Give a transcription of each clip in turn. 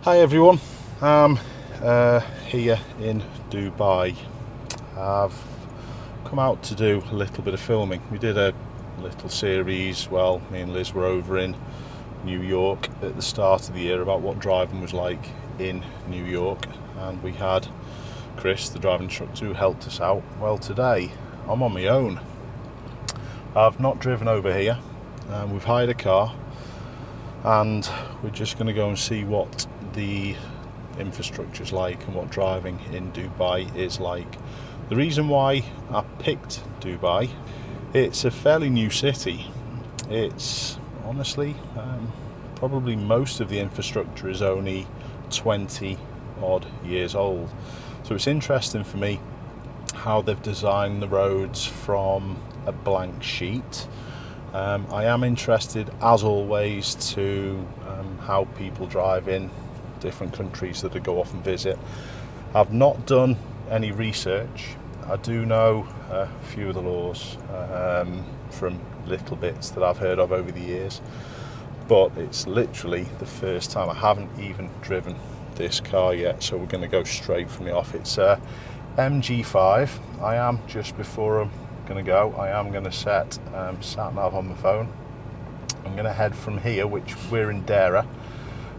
Hi everyone, I'm here in Dubai. I've come out to do a little bit of filming. We did a little series, well, me and Liz were over in New York at the start of the year about what driving was like in New York, and we had Chris, the driving instructor, who helped us out. Well, today I'm on my own. I've not driven over here, we've hired a car and we're just going to go and see what the infrastructure is like and what driving in Dubai is like. The reason why I picked Dubai, it's a fairly new city. It's honestly probably most of the infrastructure is only 20 odd years old, so it's interesting for me how they've designed the roads from a blank sheet. I am interested, as always, to how people drive in different countries that I go off and visit. I've not done any research. I do know a few of the laws from little bits that I've heard of over the years, but it's literally the first time. I haven't even driven this car yet, so we're going to go straight from the off. It's a MG5. I am just before I'm going to go. I am going to set sat nav on my phone. I'm going to head from here, which we're in Dera.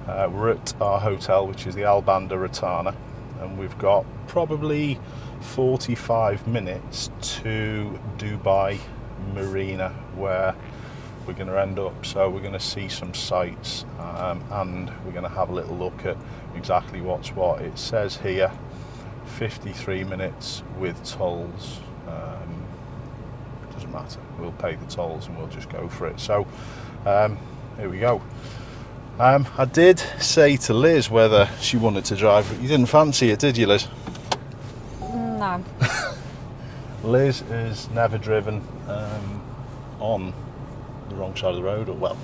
We're at our hotel, which is the Al Banda Ratana, and we've got probably 45 minutes to Dubai Marina, where we're going to end up. So we're going to see some sights, and we're going to have a little look at exactly what's what. It says here 53 minutes with tolls. Doesn't matter, we'll pay the tolls and we'll just go for it. So here we go. I did say to Liz whether she wanted to drive, but you didn't fancy it, did you, Liz? No. Liz has never driven on the wrong side of the road, or well,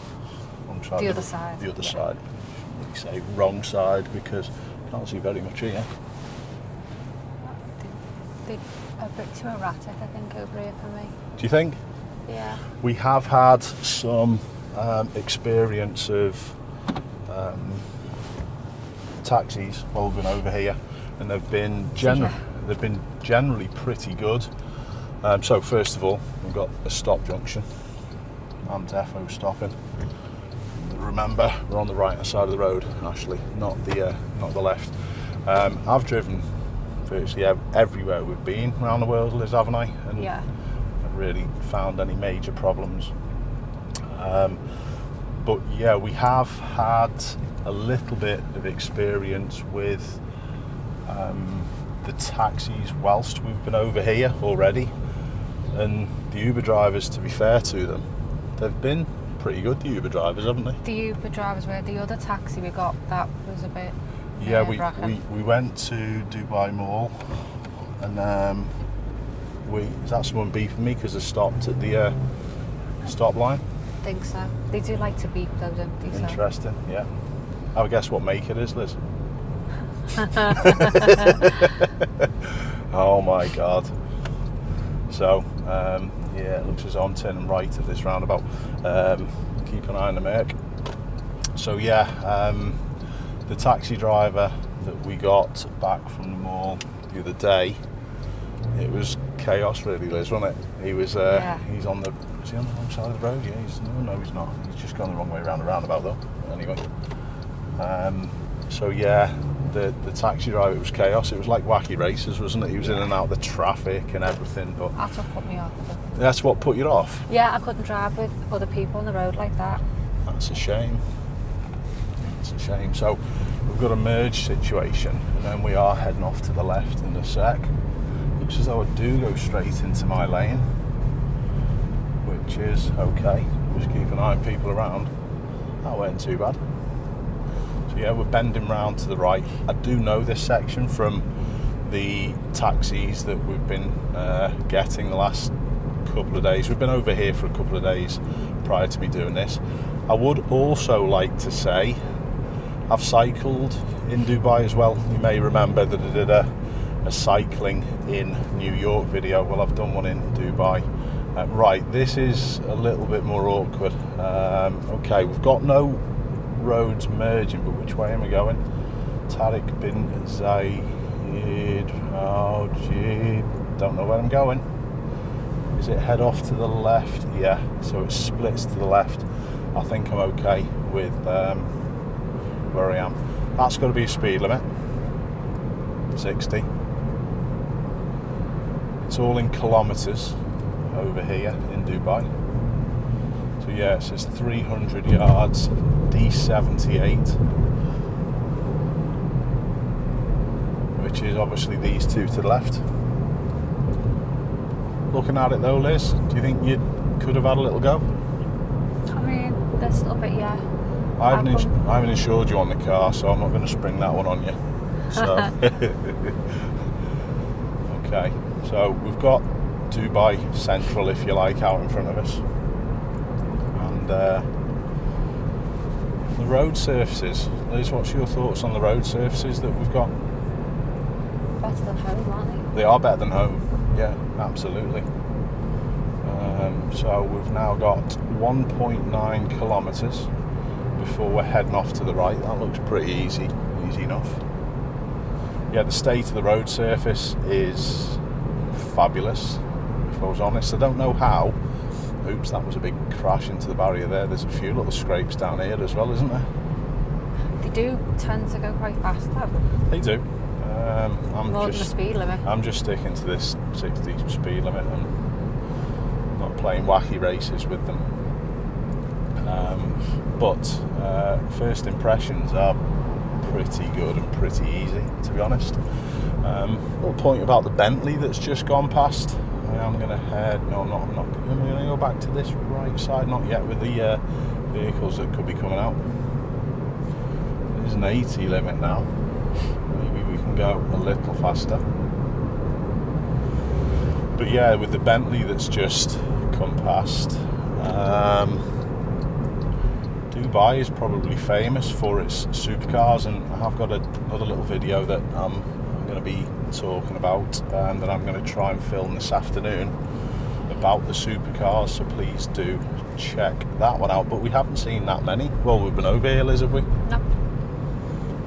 wrong side. The other side. The other side. I shouldn't really say wrong side because I can't see very much here. They're a bit too erratic, I think, over here for me. Do you think? Yeah. We have had some experience of taxis while we've been over here, and they've been generally pretty good. So first of all, we've got a stop junction and defo stopping. Remember, we're on the right hand side of the road, Ashley, not the left. I've driven virtually everywhere we've been around the world, Liz, haven't I? And yeah. I've really found any major problems. But yeah, we have had a little bit of experience with the taxis whilst we've been over here already, and the Uber drivers, to be fair to them, they've been pretty good, the Uber drivers, haven't they? The Uber drivers were the other taxi we got, that was a bit yeah, we went to Dubai Mall, and is that someone beeping me because they stopped at the stop line? I think so. They do like to beep though, don't they? Interesting, so. Yeah. I would guess what make it is, Liz. Oh my god. So yeah, it looks as though I'm turning right at this roundabout. Keep an eye on the Merc. So yeah, the taxi driver that we got back from the mall the other day, it was chaos really, Liz, wasn't it? He was yeah. Is he on the wrong side of the road? Yeah, no, he's not. He's just gone the wrong way around the roundabout though. Anyway. So yeah, the taxi driver, it was chaos. It was like wacky races, wasn't it? He was in and out of the traffic and everything. But that's what put me off. That's what put you off? Yeah, I couldn't drive with other people on the road like that. That's a shame. It's a shame. So we've got a merge situation, and then we are heading off to the left in a sec. Looks as though I do go straight into my lane, which is okay. Just keep an eye on people around. That wasn't too bad. So yeah, we're bending round to the right. I do know this section from the taxis that we've been getting the last couple of days. We've been over here for a couple of days prior to me doing this. I would also like to say I've cycled in Dubai as well. You may remember that I did a cycling in New York video. Well, I've done one in Dubai. Right, this is a little bit more awkward. Okay, we've got no roads merging, but which way am I going? Tariq bin Zayed. Oh gee, don't know where I'm going. Is it head off to the left? Yeah, so it splits to the left. I think I'm okay with where I am. That's got to be a speed limit, 60. It's all in kilometres over here in Dubai. So yeah, it says 300 yards, D78, which is obviously these two to the left. Looking at it though, Liz, do you think you could have had a little go? I mean, this little bit, yeah. I haven't insured you on the car, so I'm not going to spring that one on you. So, okay, so we've got Dubai Central, if you like, out in front of us. And the road surfaces. Liz, what's your thoughts on the road surfaces that we've got? Better than home, aren't They are better than home, yeah, absolutely. So we've now got 1.9 kilometres before we're heading off to the right. That looks pretty easy enough. Yeah, the state of the road surface is fabulous, if I was honest. I don't know how. Oops, that was a big crash into the barrier there. There's a few little scrapes down here as well, isn't there? they? They do tend to go quite fast though. They do. More than the speed limit. I'm just sticking to this 60 speed limit and not playing wacky races with them. But first impressions are pretty good and pretty easy, to be honest. Little point about the Bentley that's just gone past. I'm going to head. No, I'm not. I'm going to go back to this right side. Not yet with the vehicles that could be coming out. There's an 80 limit now. Maybe we can go a little faster. But yeah, with the Bentley that's just come past. Dubai is probably famous for its supercars, and I have got another little video that I'm going to be talking about and that I'm going to try and film this afternoon about the supercars, so please do check that one out. But we haven't seen that many. Well, we've been over here, Liz, have we? No.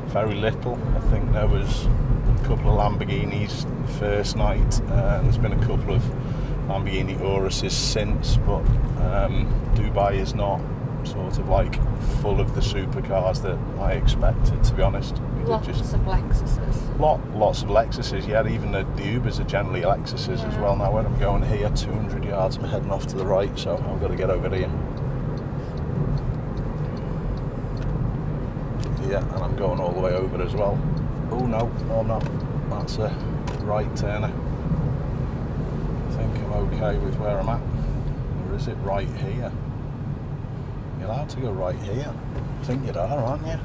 Very little. I think there was a couple of Lamborghinis the first night, and there's been a couple of Lamborghini Uruses since, but Dubai is not sort of like full of the supercars that I expected, to be honest. Lots of Lexuses. Lots of Lexuses, yeah. Even the Ubers are generally Lexuses as well. Now when I'm going here, 200 yards, I'm heading off to the right, so I've got to get over here. Yeah, and I'm going all the way over as well. Oh no, I'm not. That's a right turner. I think I'm okay with where I'm at. Or is it right here? You're allowed to go right here. I think you are, aren't you?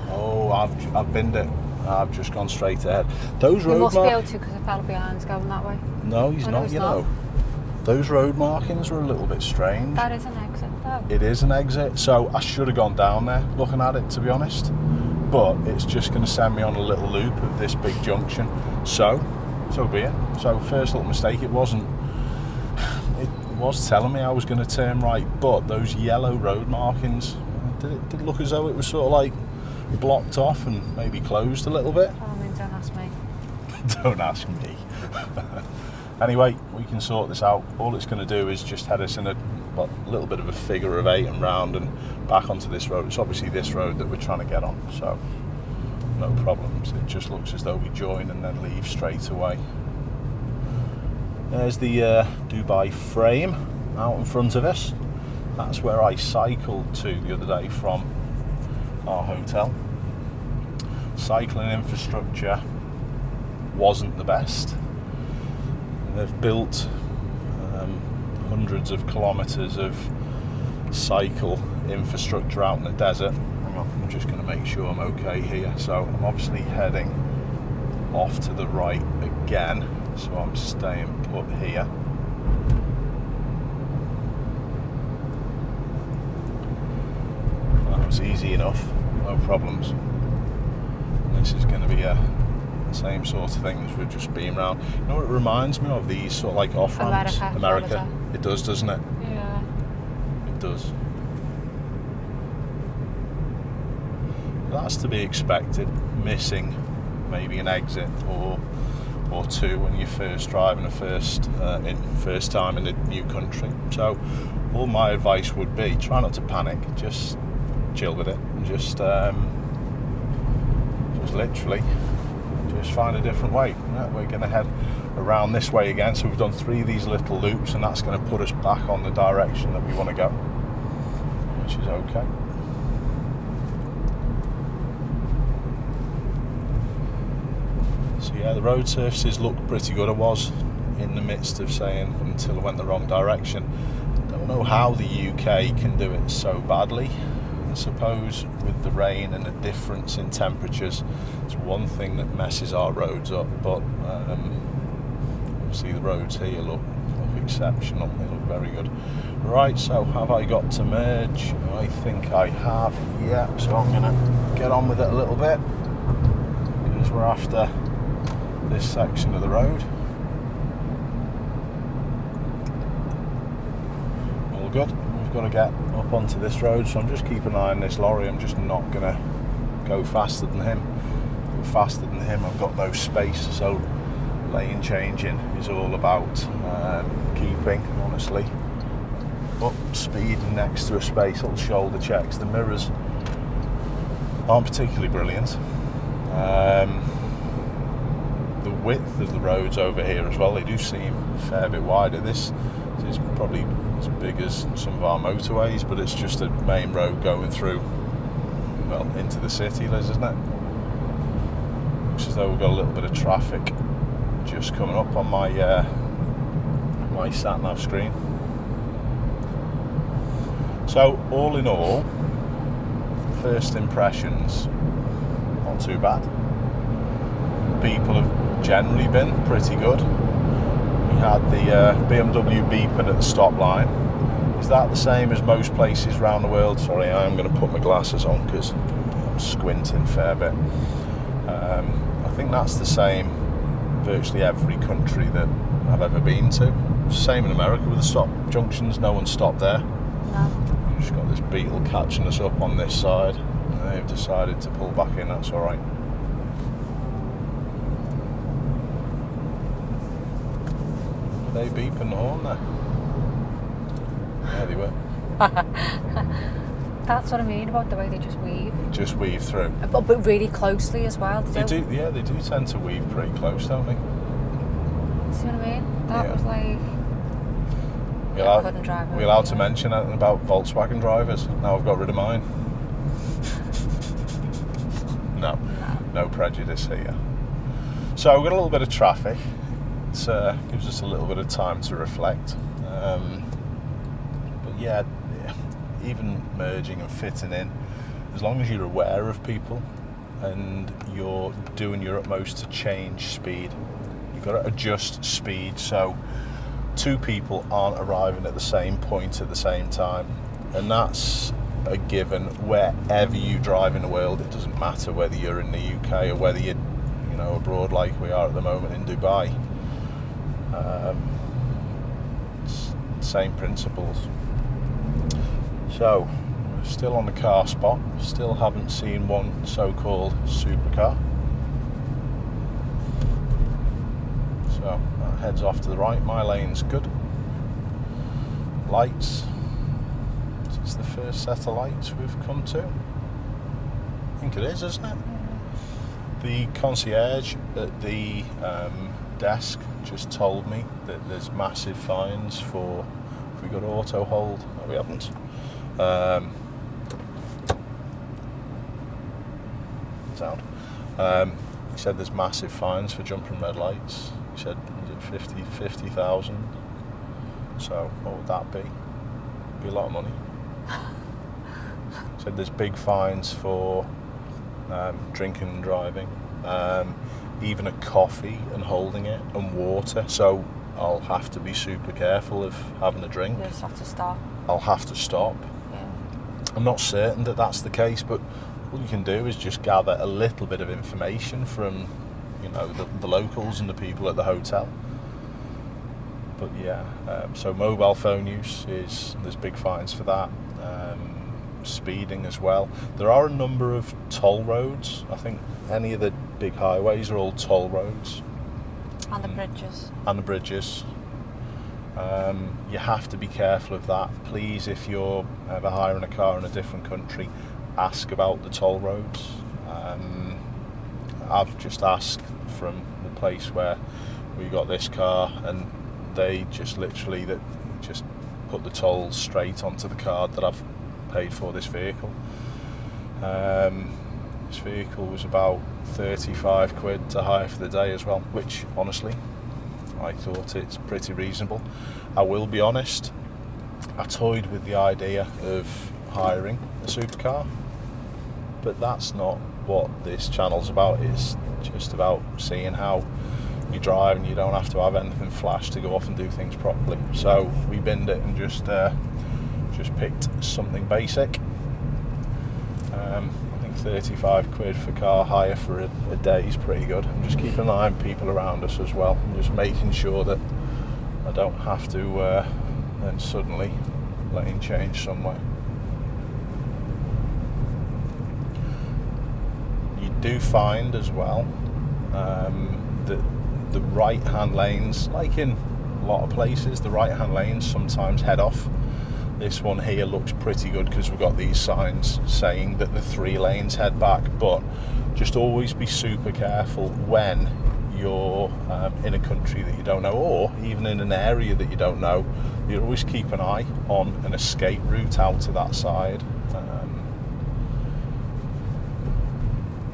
Oh, I've binned it. I've just gone straight ahead. Those road must be able to, because the fella behind's going that way. No, he's not, you know. Those road markings are a little bit strange. That is an exit though. It is an exit, so I should have gone down there looking at it, to be honest. But it's just going to send me on a little loop of this big junction. So be it. So first little mistake, it was telling me I was going to turn right, but those yellow road markings, did look as though it was sort of like blocked off and maybe closed a little bit. Oh, I mean, don't ask me. Don't ask me. Anyway, we can sort this out. All it's going to do is just head us in a little bit of a figure of 8 and round and back onto this road. It's obviously this road that we're trying to get on, so no problems. It just looks as though we join and then leave straight away. There's the Dubai frame out in front of us. That's where I cycled to the other day from our hotel. Cycling infrastructure wasn't the best. They've built hundreds of kilometres of cycle infrastructure out in the desert. Hang on, I'm just going to make sure I'm okay here. So I'm obviously heading off to the right again, so I'm staying put here. That was easy enough, no problems. This is going to be the same sort of thing as we've just been around. You know what it reminds me of? These sort of like off-ramps. America. It does, doesn't it? Yeah. It does. That's to be expected, missing maybe an exit or two when you're first driving first time in a new country. So all my advice would be, try not to panic, just chill with it, and just literally just find a different way. We're going to head around this way again, so we've done 3 of these little loops, and that's going to put us back on the direction that we want to go, which is okay. So yeah, the road surfaces look pretty good. I was in the midst of saying until I went the wrong direction. I don't know how the UK can do it so badly. I suppose with the rain and the difference in temperatures, it's one thing that messes our roads up, but obviously the roads here look exceptional. They look very good. Right, so have I got to merge? I think I have, yeah. So I'm going to get on with it a little bit, because we're after this section of the road. All good. We've got to get up onto this road, so I'm just keeping an eye on this lorry. I'm just not going to go faster than him. Go faster than him, I've got no space, so lane changing is all about keeping, honestly, up speed next to a space. Little shoulder checks. The mirrors aren't particularly brilliant. The width of the roads over here as well, they do seem a fair bit wider. This is probably as big as some of our motorways, but it's just a main road going through, well, into the city, Liz, isn't it? Looks as though we've got a little bit of traffic just coming up on my my sat-nav screen. So all in all, first impressions, not too bad. People have generally been pretty good. We had the BMW beeping at the stop line. Is that the same as most places around the world? Sorry, I am going to put my glasses on because I'm squinting a fair bit. I think that's the same virtually every country that I've ever been to. Same in America with the stop junctions, no one stopped there. No. We've just got this beetle catching us up on this side. They've decided to pull back in, that's alright. They beeping the horn there. Yeah, they were. That's what I mean about the way they just weave. Just weave through. But really closely as well. They do, yeah, they do tend to weave pretty close, don't they? See what I mean? That Yeah. was like... couldn't drive We're allowed to mention anything about Volkswagen drivers. Now I've got rid of mine. No prejudice here. So we've got a little bit of traffic. It gives us a little bit of time to reflect. But yeah, even merging and fitting in, as long as you're aware of people and you're doing your utmost to change speed, you've got to adjust speed so 2 people aren't arriving at the same point at the same time. And that's a given wherever you drive in the world. It doesn't matter whether you're in the UK or whether you're abroad like we are at the moment in Dubai. Same principles. So we're still on the car spot, still haven't seen one so-called supercar. So that heads off to the right. My lane's good. Lights. It's the first set of lights we've come to. I think it is, isn't it? The concierge at the desk just told me that there's massive fines for if we got auto hold. No, we haven't. Sound. He said there's massive fines for jumping red lights. He said, is it 50,000? So what would that be? Be a lot of money. Said there's big fines for drinking and driving, even a coffee and holding it, and water. So I'll have to be super careful of having a drink. You just have to stop. I'll have to stop. Yeah. I'm not certain that that's the case, but all you can do is just gather a little bit of information from, the locals and the people at the hotel. But yeah, so mobile phone use there's big fines for that. speeding as well. There are a number of toll roads. I think any of the big highways are all toll roads. And the bridges. And the bridges. You have to be careful of that. Please, if you're ever hiring a car in a different country, ask about the toll roads. I've just asked from the place where we got this car, and they just literally just put the tolls straight onto the card that I've paid for this vehicle. This vehicle was about 35 quid to hire for the day as well, which honestly I thought it's pretty reasonable. I will be honest, I toyed with the idea of hiring a supercar, but that's not what this channel's about. It's just about seeing how you drive, and you don't have to have anything flash to go off and do things properly. So we binned it and just picked something basic. I think 35 quid for car hire for a day is pretty good. I'm just keeping an eye on people around us as well, and just making sure that I don't have to then suddenly lane change somewhere. You do find as well that the right-hand lanes, like in a lot of places, the right-hand lanes sometimes head off. This one here looks pretty good because we've got these signs saying that the 3 lanes head back, but just always be super careful when you're in a country that you don't know, or even in an area that you don't know. You always keep an eye on an escape route out to that side.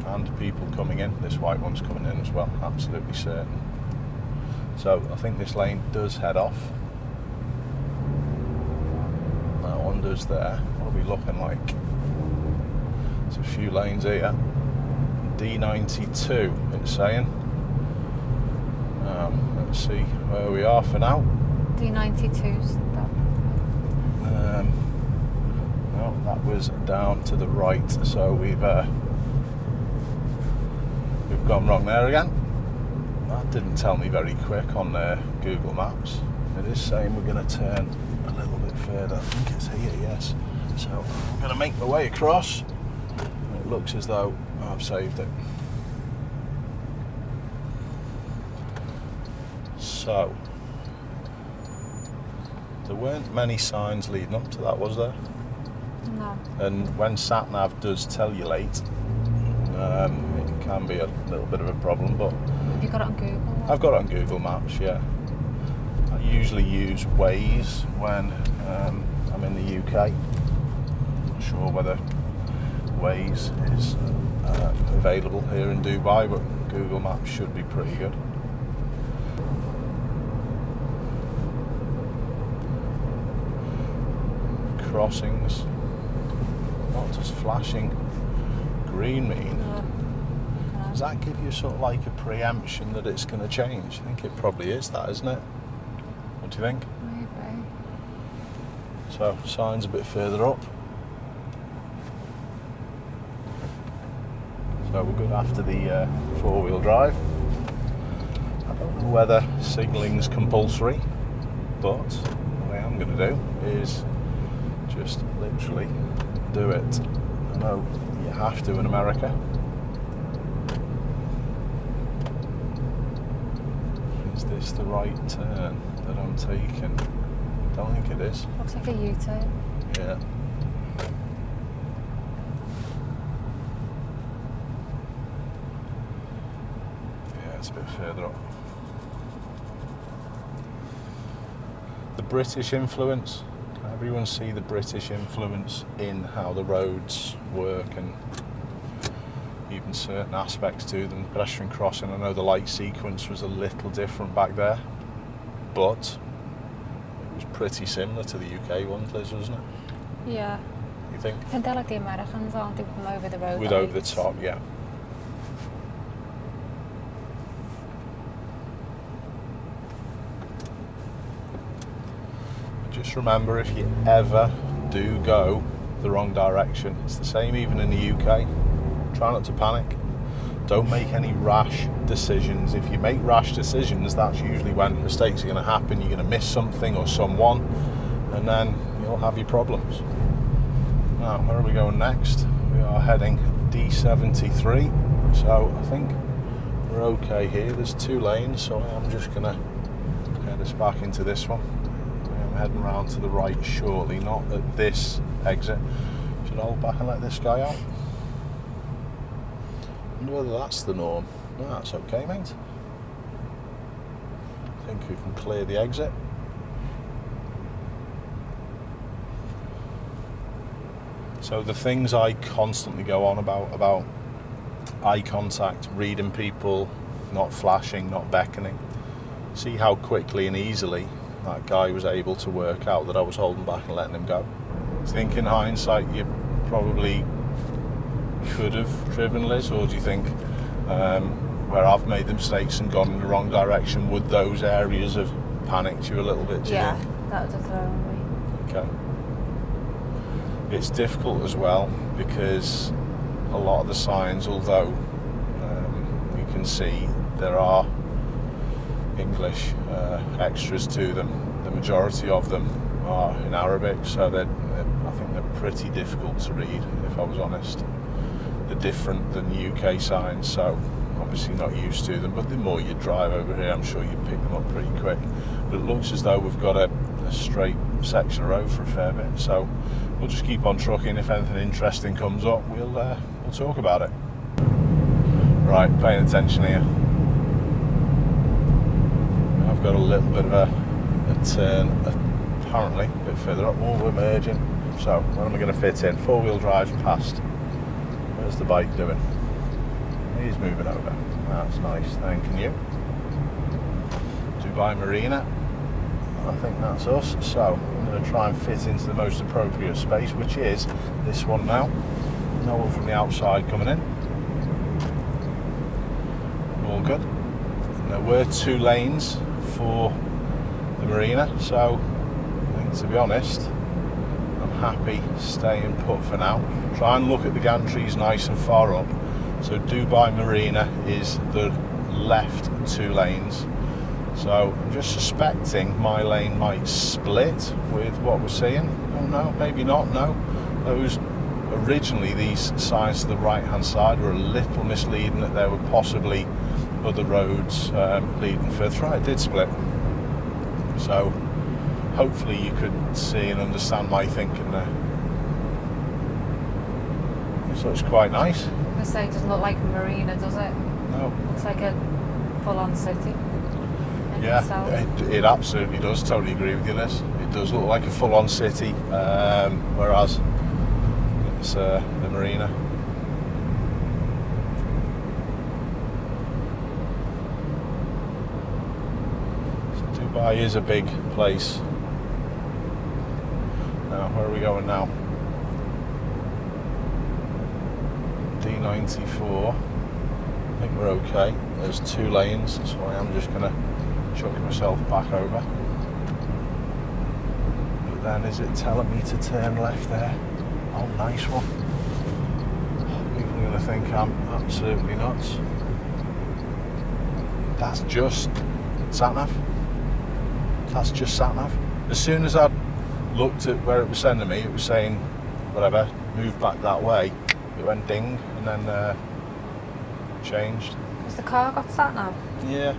And people coming in. This white one's coming in as well, absolutely certain. So I think this lane does head off. That one does there. What are we looking like? There's a few lanes here. D92 it's saying. Let's see where we are for now. D92's that. No, that was down to the right, so we've gone wrong there again. That didn't tell me very quick on Google Maps. It is saying we're going to turn a little bit further. I think it's here, yes. So I'm going to make my way across. It looks as though I've saved it. So there weren't many signs leading up to that, was there? No. And when SatNav does tell you late, it can be a little bit of a problem, but Have you got it on Google? I've got it on Google Maps, yeah. I usually use Waze when I'm in the UK. Not sure whether Waze is available here in Dubai, but Google Maps should be pretty good. Crossings. What does flashing green mean? Does that give you sort of like a preemption that it's going to change? I think it probably is that, isn't it? What do you think? Maybe. So, signs a bit further up. So we're good after the 4-wheel drive. I don't know whether signalling's compulsory, but what I am going to do is just literally do it. I know you have to in America. Is this the right turn that I'm taking? Don't think it is. Looks like a U-turn. Yeah. Yeah, it's a bit further up. The British influence. Can everyone see the British influence in how the roads work and even certain aspects to them? The pedestrian crossing, I know the light sequence was a little different back there, but it was pretty similar to the UK ones, Liz, wasn't it? Yeah. You think? I think they're like the Americans, aren't they? With them over the road. With over the top, yeah. Just remember, if you ever do go the wrong direction, it's the same even in the UK. Try not to panic. Don't make any rash decisions. If you make rash decisions, that's usually when mistakes are going to happen. You're going to miss something or someone, and then you'll have your problems. Now, where are we going next? We are heading D73, so I think we're okay here. There's 2 lanes, so I'm just going to head us back into this one. I'm heading round to the right shortly, not at this exit. Should I hold back and let this guy out? I wonder whether that's the norm. No, that's okay, mate. I think we can clear the exit. So the things I constantly go on about eye contact, reading people, not flashing, not beckoning. See how quickly and easily that guy was able to work out that I was holding back and letting him go. I think in hindsight you probably could have driven, Liz, or do you think where I've made the mistakes and gone in the wrong direction, would those areas have panicked you a little bit, do you think? That would have thrown me. Okay. It's difficult as well because a lot of the signs, although you can see there are English extras to them, the majority of them are in Arabic, so I think they're pretty difficult to read, if I was honest. They're different than UK signs, so obviously not used to them, but the more you drive over here, I'm sure you pick them up pretty quick. But it looks as though we've got a straight section of road for a fair bit, so we'll just keep on trucking. If anything interesting comes up, we'll talk about it. Right, paying attention here. I've got a little bit of a turn, apparently a bit further up. Oh, we're merging. So where am I going to fit in? 4-wheel drive past. Where's the bike doing? He's moving over. That's nice, thank you. Dubai Marina. I think that's us. So I'm going to try and fit into the most appropriate space, which is this one now. No one from the outside coming in. All good. And there were 2 lanes for the marina, so I think, to be honest, I'm happy staying put for now. Try and look at the gantries nice and far up. So Dubai Marina is the left 2 lanes. So I'm just suspecting my lane might split with what we're seeing. Oh no, maybe not, no. Those originally, these signs to the right hand side were a little misleading, that there were possibly other roads leading further. Right, it did split. So hopefully you could see and understand my thinking there. This looks quite nice. I was going to say, it doesn't look like a marina, does it? No. Looks like a full-on city. Yeah, it absolutely does. Totally agree with you, Liz. It does look like a full-on city, whereas it's the marina. So Dubai is a big place. Now, where are we going now? D94. I think we're okay. There's 2 lanes, so I am just going to chuck myself back over. But then is it telling me to turn left there? Oh, nice one. People are going to think I'm absolutely nuts. That's just sat-nav. That's just sat-nav. As soon as I looked at where it was sending me, it was saying, whatever, move back that way. It went ding and then changed. Has the car got sat-nav? Yeah.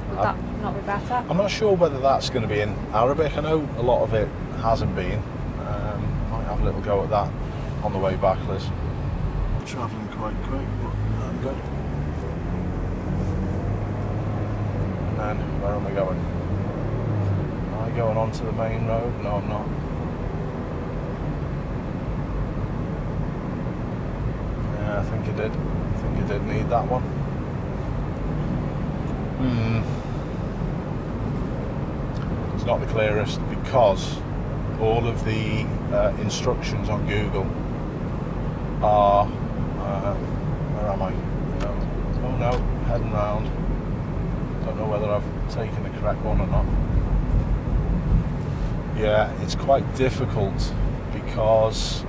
Would that not be better? I'm not sure whether that's going to be in Arabic. I know a lot of it hasn't been. Might have a little go at that on the way back, Liz. Travelling quite quick, but I'm good. And then, where am I going? Am I going onto the main road? No, I'm not. Yeah, I think I did. I think I did need that one. It's not the clearest because all of the instructions on Google are where am I? Oh no, heading round. Don't know whether I've taken the correct one or not. Yeah, it's quite difficult because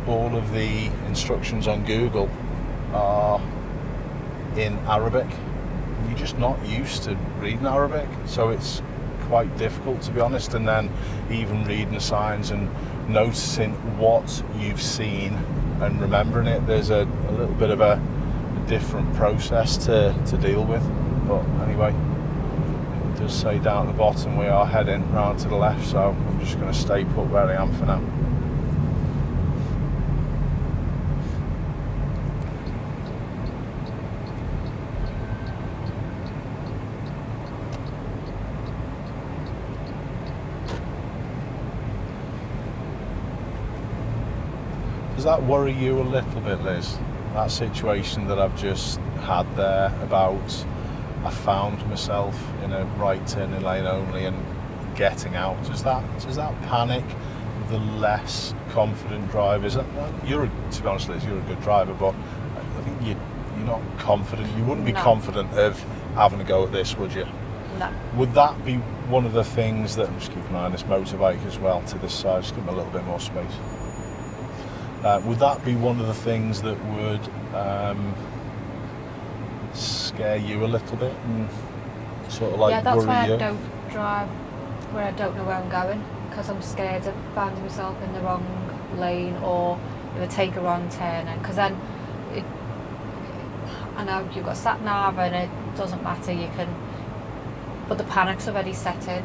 all of the instructions on Google are in Arabic. You're just not used to reading Arabic, so it's quite difficult, to be honest. And then even reading the signs and noticing what you've seen and remembering it. There's a little bit of a different process to deal with, but anyway, it does say down at the bottom we are heading round to the left, so I'm just going to stay put where I am for now. Does that worry you a little bit, Liz? That situation that I've just had there about I found myself in a right turning lane only and getting out. Does that panic the less confident drivers? To be honest, Liz, you're a good driver, but I think you're not confident. You wouldn't be confident of having a go at this, would you? No. Would that be one of the things that, I'm just keeping an eye on this motorbike as well to this side, just give them a little bit more space. Would that be one of the things that would scare you a little bit and sort of like that's worry why you? I don't drive where I don't know where I'm going, because I'm scared of finding myself in the wrong lane or if I take a wrong turn, because then I know you've got sat nav and it doesn't matter, you can, but the panic's already set in.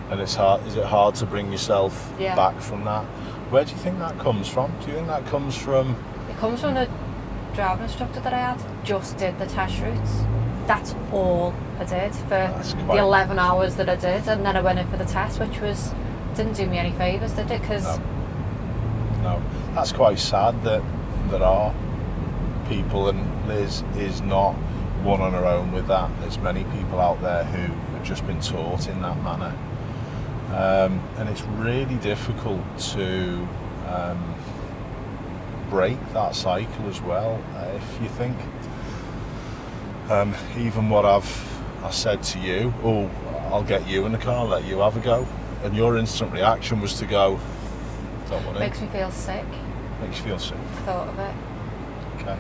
And it's hard. Is it hard to bring yourself Yeah. back from that? Where do you think that comes from? Do you think that comes from? It comes from the driving instructor that I had. Just did the test routes. That's all I did for the 11 hours that I did, and then I went in for the test, which didn't do me any favours, did it? Because no, that's quite sad that there are people, and Liz is not one on her own with that. There's many people out there who have just been taught in that manner. And it's really difficult to break that cycle as well. If you think, even what I said to you, oh, I'll get you in the car, let you have a go, and your instant reaction was to go, don't want it. makes me feel sick. Makes you feel sick. Thought of it. Okay.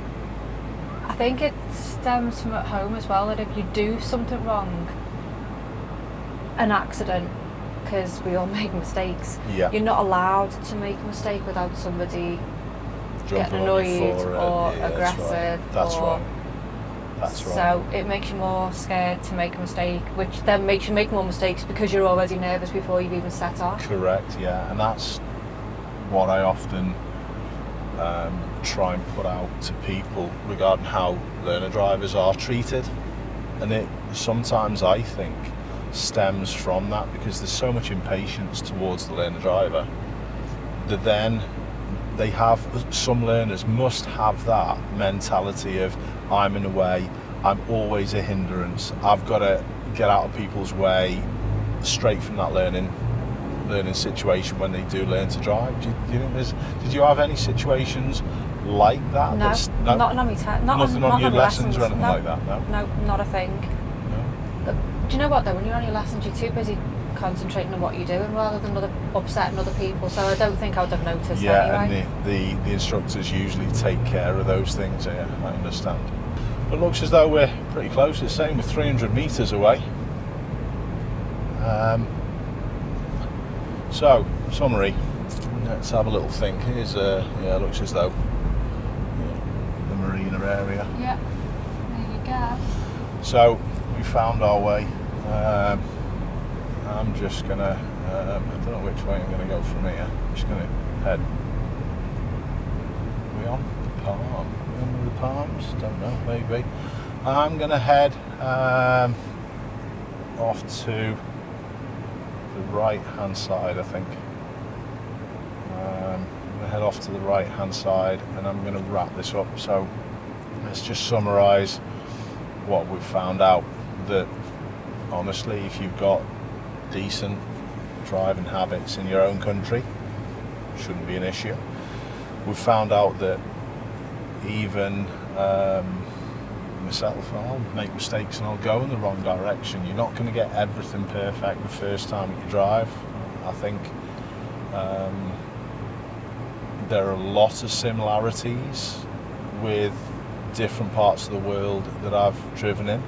I think it stems from at home as well, that if you do something wrong, an accident, because we all make mistakes, Yeah. you're not allowed to make a mistake without somebody getting annoyed or aggressive. That's right. So it makes you more scared to make a mistake, which then makes you make more mistakes because you're already nervous before you've even set off. Correct, yeah, and that's what I often try and put out to people regarding how learner drivers are treated, and it sometimes, I think, stems from that, because there's so much impatience towards the learner driver that then they have, some learners must have that mentality of, I'm in the way, I'm always a hindrance, I've got to get out of people's way straight from that learning situation when they do learn to drive. Do you think did you have any situations like that? No, not on my test. Nothing on your lessons or anything like that? No, not a thing. No. Do you know what though, when you're on your lessons you're too busy concentrating on what you're doing rather than upsetting other people, so I don't think I would have noticed anyway. And the instructors usually take care of those things. Yeah, I understand. It looks as though we're pretty close. It's saying we're 300 metres away. So, summary. Let's have a little think. Here's it looks as though the marina area. Yeah, there you go. So we found our way. I'm just gonna, I don't know which way I'm gonna go from here. I'm just gonna head. Are we on the palm? Are we on the palms? Don't know, maybe. I'm gonna head off to the right hand side, I think. I'm gonna head off to the right hand side and I'm gonna wrap this up. So let's just summarise what we've found out. That honestly, if you've got decent driving habits in your own country, shouldn't be an issue. We've found out that even myself, I'll make mistakes and I'll go in the wrong direction. You're not going to get everything perfect the first time that you drive. I think there are a lot of similarities with different parts of the world that I've driven in.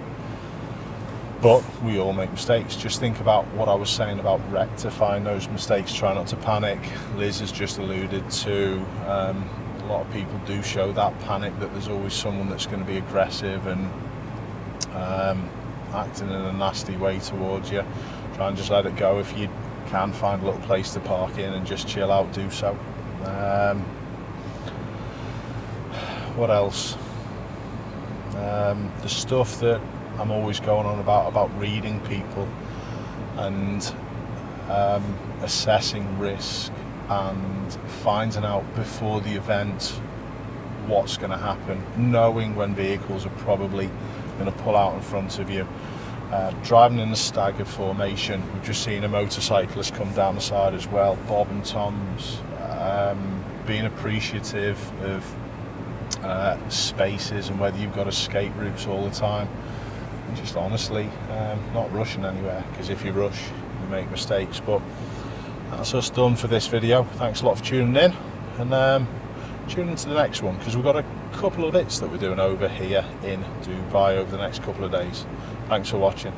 But we all make mistakes. Just think about what I was saying about rectifying those mistakes. Try not to panic. Liz has just alluded to a lot of people do show that panic, that there's always someone that's going to be aggressive and acting in a nasty way towards you. Try and just let it go. If you can find a little place to park in and just chill out, do so. What else? The stuff that I'm always going on about reading people and assessing risk and finding out before the event what's going to happen, knowing when vehicles are probably going to pull out in front of you. Driving in a staggered formation, we've just seen a motorcyclist come down the side as well, Bob and Tom's. Being appreciative of spaces and whether you've got escape routes all the time. And just honestly, not rushing anywhere, because if you rush, you make mistakes. But that's us done for this video. Thanks a lot for tuning in, and tune into the next one, because we've got a couple of bits that we're doing over here in Dubai over the next couple of days. Thanks for watching.